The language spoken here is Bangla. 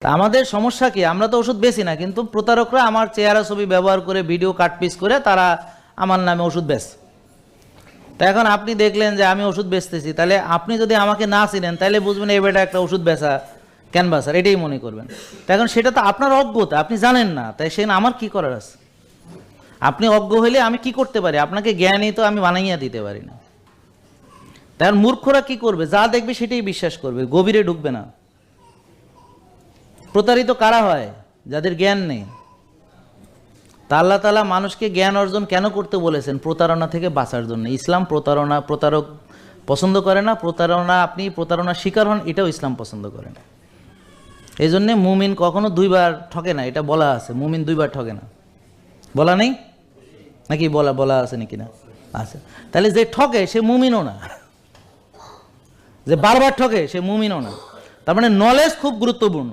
তা আমাদের সমস্যা কি, আমরা তো ওষুধ বেচি না, কিন্তু প্রতারকরা আমার চেহারা ছবি ব্যবহার করে ভিডিও কাটপিস করে তারা আমার নামে ওষুধ বেচে। তা এখন আপনি দেখলেন যে আমি ওষুধ বেচতেছি, তাহলে আপনি যদি আমাকে না চিনেন তাহলে বুঝবেন এই বেটা একটা ওষুধ বেচা ক্যানভাসার, এটাই মনে করবেন। তা এখন সেটা তো আপনার অজ্ঞতা, আপনি জানেন না, তাই সে আমার কি করার আছে? আপনি অজ্ঞ হইলে আমি কি করতে পারি? আপনাকে জ্ঞানই তো আমি বানাইয়া দিতে পারি না। তাই মূর্খরা কি করবে? যা দেখবে সেটাই বিশ্বাস করবে, গভীরে ঢুকবে না। প্রতারিত কারা হয়? যাদের জ্ঞান নেই। তা আল্লাহ তাআলা মানুষকে জ্ঞান অর্জন কেন করতে বলেছেন? প্রতারণা থেকে বাঁচার জন্য। ইসলাম প্রতারক পছন্দ করে না। আপনি প্রতারণার শিকার হন, এটাও ইসলাম পছন্দ করে না। এই জন্যে মুমিন কখনো দুইবার ঠকে না, এটা বলা আছে। মুমিন দুইবার ঠকে না, বলা নেই নাকি? বলা আছে নাকি? না আছে। তাহলে যে ঠকে সে মুমিনও না, যে বারবার ঠকে সে মুমিনও না। তার মানে নলেজ খুব গুরুত্বপূর্ণ।